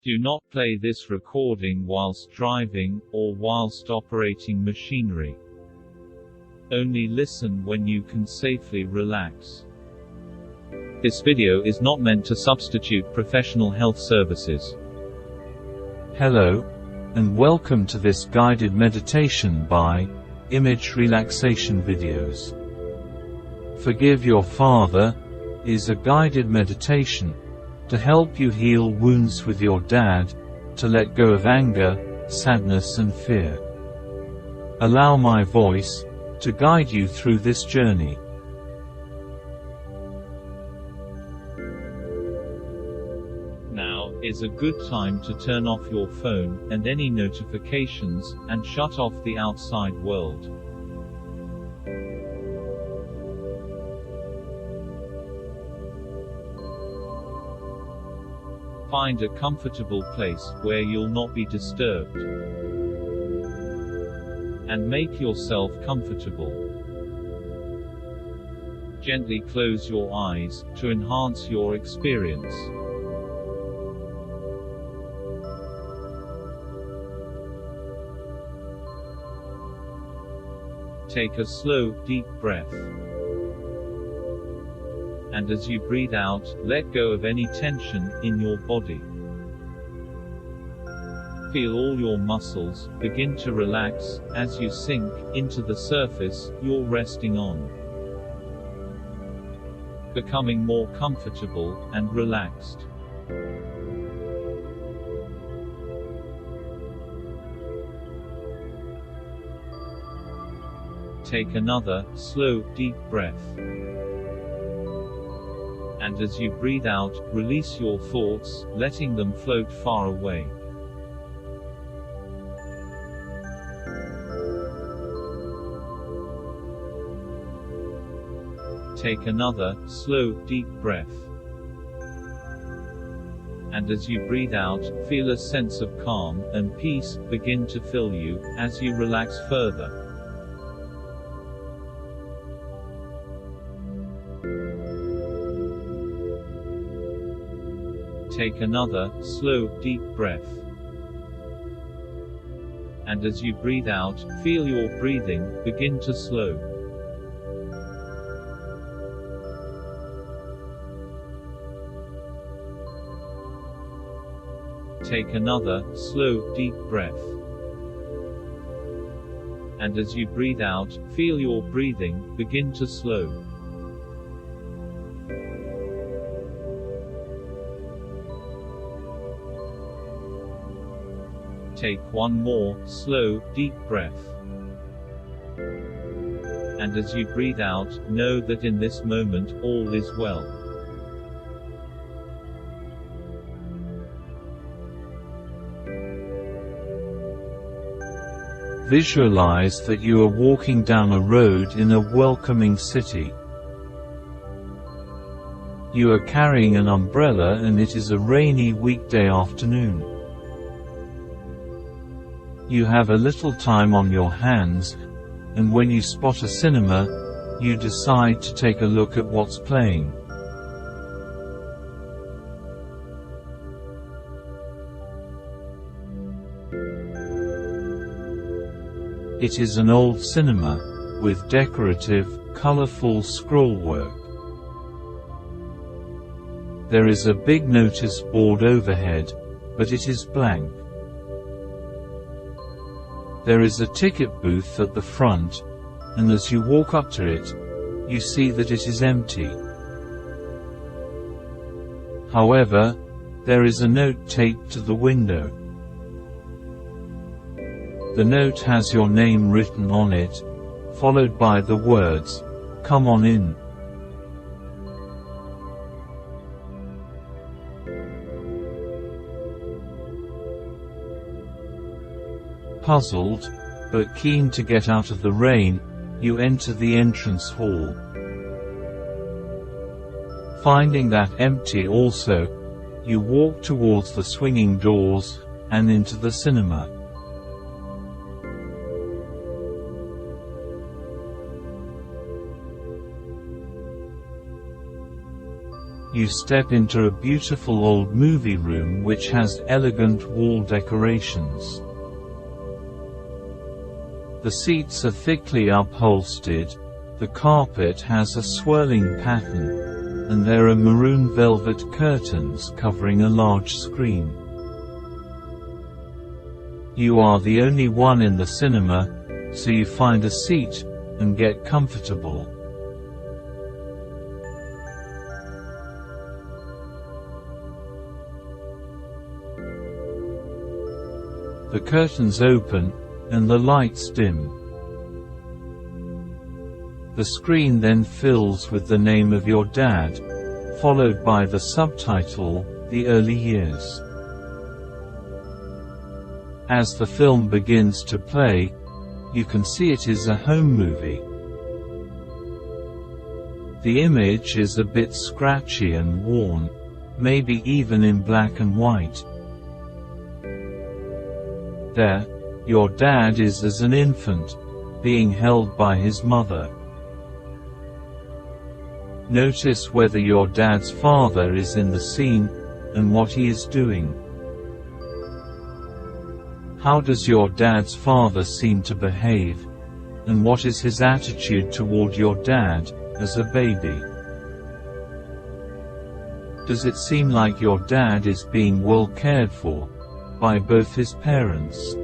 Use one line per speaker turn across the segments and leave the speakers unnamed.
Do not play this recording whilst driving, or whilst operating machinery. Only listen when you can safely relax. This video is not meant to substitute professional health services.
Hello, and welcome to this guided meditation by Image Relaxation Videos. Forgive Your Father is a guided meditation to help you heal wounds with your dad, to let go of anger, sadness and fear. Allow my voice to guide you through this journey.
Now is a good time to turn off your phone and any notifications, and shut off the outside world. Find a comfortable place where you'll not be disturbed, and make yourself comfortable. Gently close your eyes to enhance your experience. Take a slow, deep breath. And as you breathe out, let go of any tension in your body. Feel all your muscles begin to relax as you sink into the surface you're resting on, becoming more comfortable and relaxed. Take another slow, deep breath. And as you breathe out, release your thoughts, letting them float far away. Take another slow, deep breath. And as you breathe out, feel a sense of calm and peace begin to fill you as you relax further. Take another slow, deep breath. And as you breathe out, feel your breathing begin to slow. Take another slow, deep breath. And as you breathe out, feel your breathing begin to slow. Take one more slow, deep breath. And as you breathe out, know that in this moment, all is well.
Visualize that you are walking down a road in a welcoming city. You are carrying an umbrella and it is a rainy weekday afternoon. You have a little time on your hands, and when you spot a cinema, you decide to take a look at what's playing. It is an old cinema, with decorative, colorful scrollwork. There is a big notice board overhead, but it is blank. There is a ticket booth at the front, and as you walk up to it, you see that it is empty. However, there is a note taped to the window. The note has your name written on it, followed by the words, "Come on in." Puzzled, but keen to get out of the rain, you enter the entrance hall. Finding that empty also, you walk towards the swinging doors, and into the cinema. You step into a beautiful old movie room which has elegant wall decorations. The seats are thickly upholstered, the carpet has a swirling pattern, and there are maroon velvet curtains covering a large screen. You are the only one in the cinema, so you find a seat and get comfortable. The curtains open, and the lights dim. The screen then fills with the name of your dad, followed by the subtitle, "The Early Years." As the film begins to play, you can see it is a home movie. The image is a bit scratchy and worn, maybe even in black and white. There, your dad is as an infant, being held by his mother. Notice whether your dad's father is in the scene, and what he is doing. How does your dad's father seem to behave, and what is his attitude toward your dad, as a baby? Does it seem like your dad is being well cared for, by both his parents?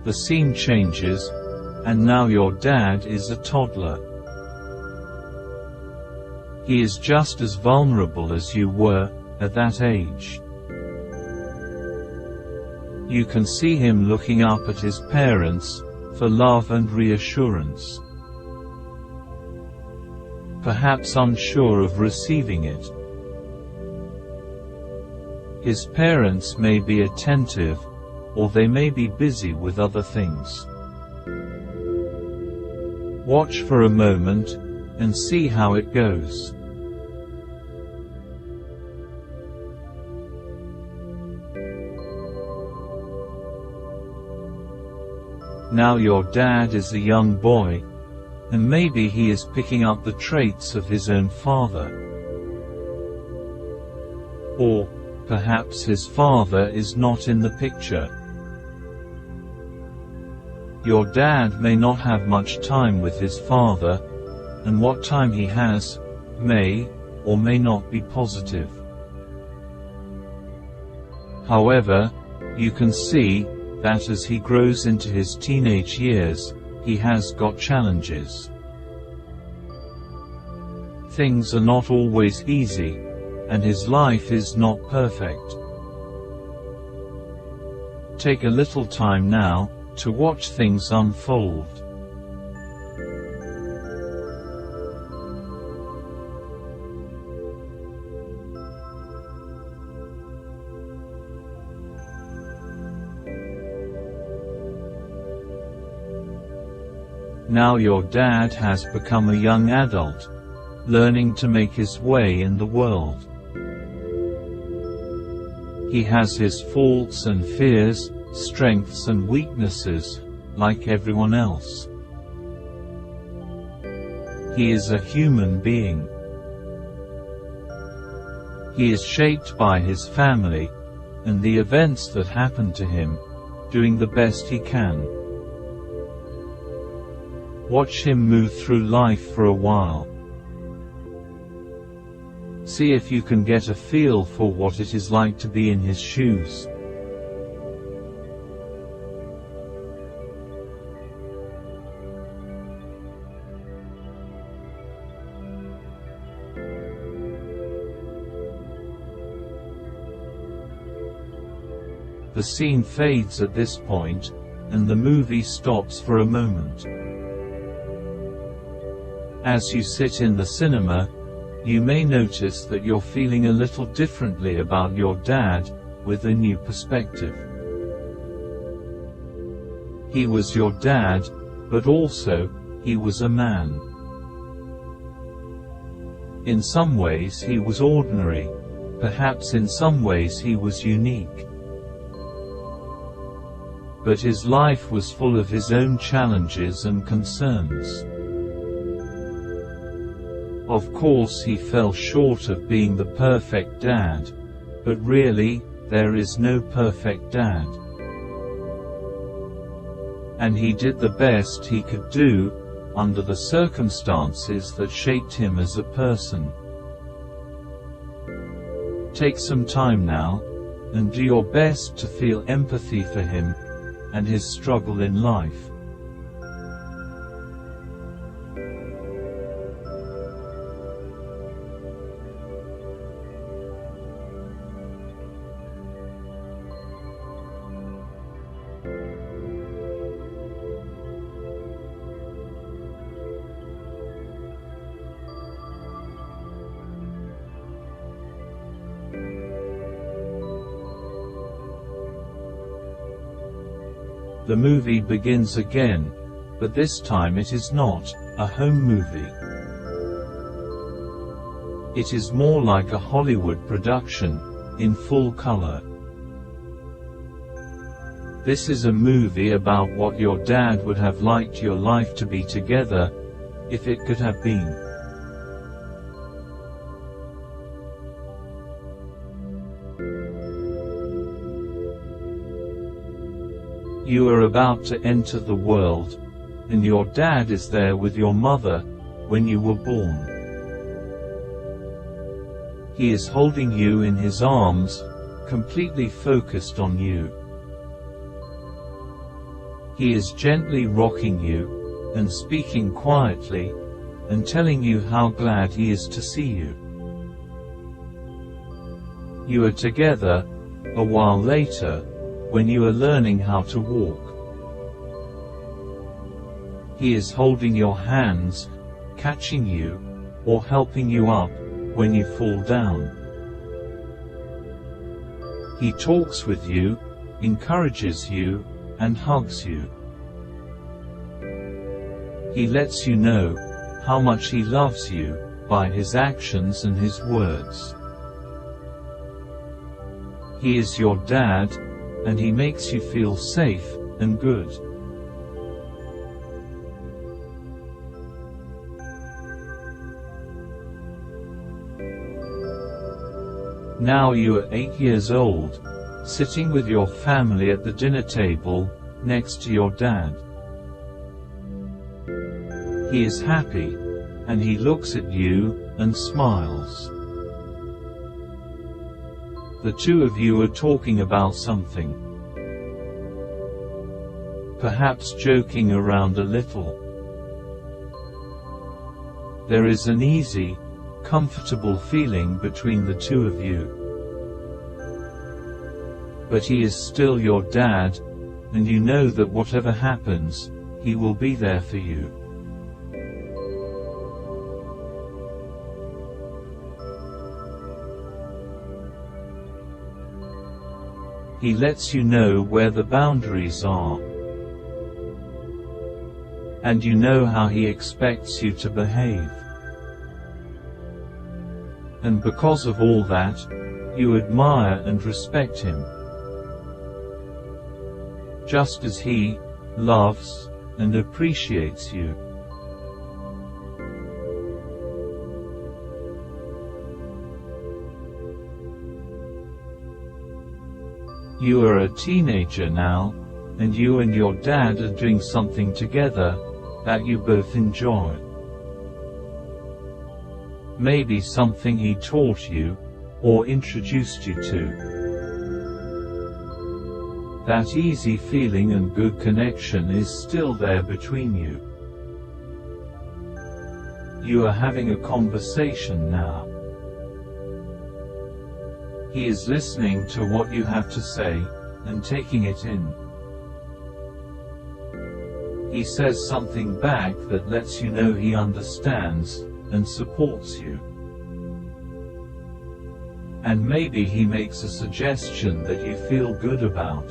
The scene changes, and now your dad is a toddler. He is just as vulnerable as you were, at that age. You can see him looking up at his parents, for love and reassurance. Perhaps unsure of receiving it. His parents may be attentive, or they may be busy with other things. Watch for a moment, and see how it goes. Now your dad is a young boy, and maybe he is picking up the traits of his own father. Or, perhaps his father is not in the picture. Your dad may not have much time with his father, and what time he has, may, or may not be positive. However, you can see that as he grows into his teenage years, he has got challenges. Things are not always easy, and his life is not perfect. Take a little time now, to watch things unfold. Now your dad has become a young adult, learning to make his way in the world. He has his faults and fears, strengths and weaknesses, like everyone else. He is a human being. He is shaped by his family, and the events that happen to him, doing the best he can. Watch him move through life for a while. See if you can get a feel for what it is like to be in his shoes. The scene fades at this point, and the movie stops for a moment. As you sit in the cinema, you may notice that you're feeling a little differently about your dad, with a new perspective. He was your dad, but also, he was a man. In some ways he was ordinary, perhaps in some ways he was unique. but his life was full of his own challenges and concerns. Of course he fell short of being the perfect dad, but really, there is no perfect dad. And he did the best he could do, under the circumstances that shaped him as a person. Take some time now, and do your best to feel empathy for him, and his struggle in life. The movie begins again, but this time it is not a home movie. It is more like a Hollywood production, in full color. This is a movie about what your dad would have liked your life to be together, if it could have been. You are about to enter the world, and your dad is there with your mother, when you were born. He is holding you in his arms, completely focused on you. He is gently rocking you, and speaking quietly, and telling you how glad he is to see you. You are together, a while later, when you are learning how to walk. He is holding your hands, catching you, or helping you up, when you fall down. He talks with you, encourages you, and hugs you. He lets you know how much he loves you, by his actions and his words. He is your dad, and he makes you feel safe and good. Now you are 8 years old, sitting with your family at the dinner table, next to your dad. He is happy, and he looks at you, and smiles. The two of you are talking about something. Perhaps joking around a little. There is an easy, comfortable feeling between the two of you. But he is still your dad, and you know that whatever happens, he will be there for you. He lets you know where the boundaries are. And you know how he expects you to behave. And because of all that, you admire and respect him. Just as he loves and appreciates you. You are a teenager now, and you and your dad are doing something together that you both enjoy. Maybe something he taught you, or introduced you to. That easy feeling and good connection is still there between you. You are having a conversation now. He is listening to what you have to say, and taking it in. He says something back that lets you know he understands, and supports you. And maybe he makes a suggestion that you feel good about.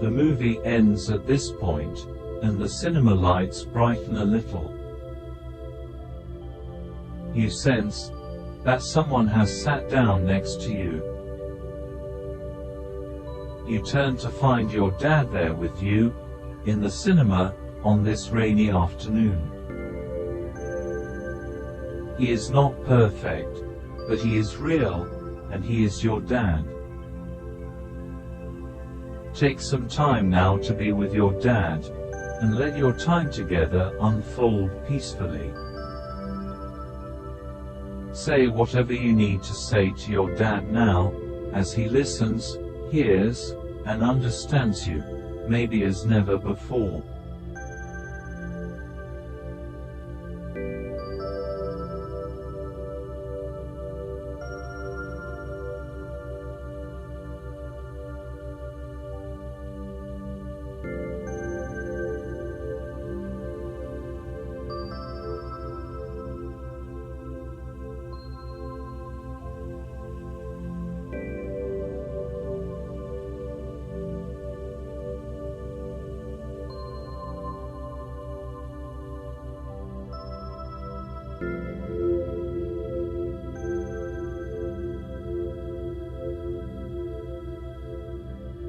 The movie ends at this point, and the cinema lights brighten a little. you sense that someone has sat down next to you. You turn to find your dad there with you, in the cinema, on this rainy afternoon. He is not perfect, but he is real, and he is your dad. Take some time now to be with your dad, and let your time together unfold peacefully. Say whatever you need to say to your dad now, as he listens, hears, and understands you, maybe as never before.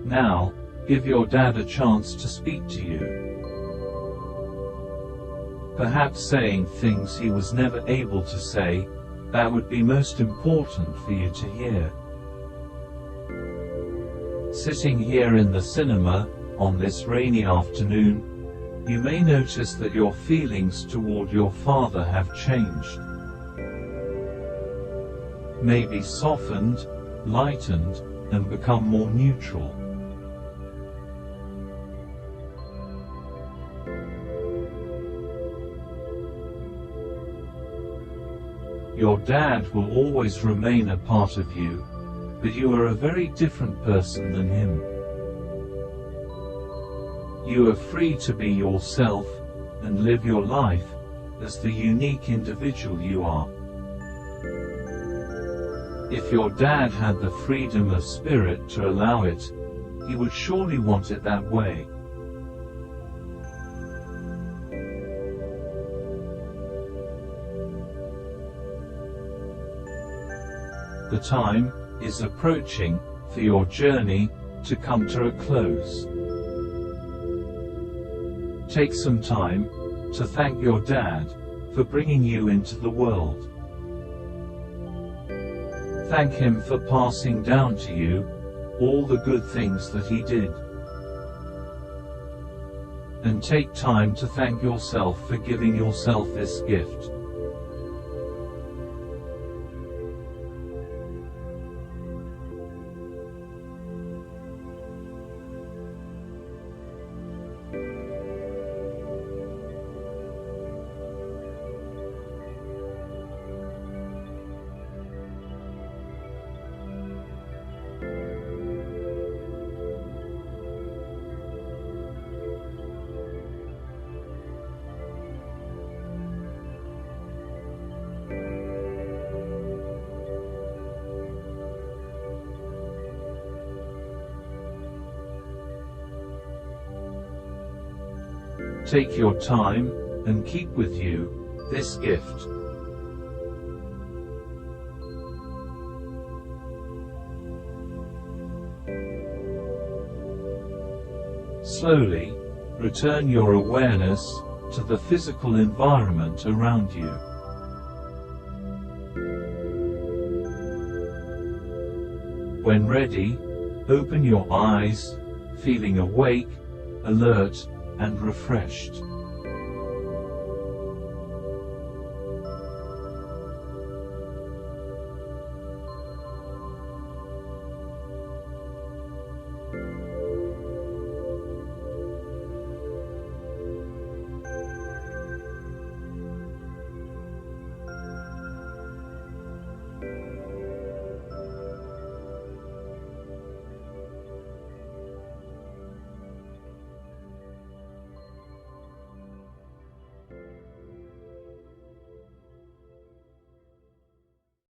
Now, give your dad a chance to speak to you. Perhaps saying things he was never able to say, that would be most important for you to hear. Sitting here in the cinema, on this rainy afternoon, you may notice that your feelings toward your father have changed. Maybe softened, lightened, and become more neutral. Your dad will always remain a part of you, but you are a very different person than him. You are free to be yourself, and live your life, as the unique individual you are. If your dad had the freedom of spirit to allow it, he would surely want it that way. The time is approaching for your journey to come to a close. Take some time to thank your dad for bringing you into the world. Thank him for passing down to you all the good things that he did. And take time to thank yourself for giving yourself this gift. Take your time, and keep with you this gift. Slowly, return your awareness to the physical environment around you. When ready, open your eyes, feeling awake, alert, and refreshed.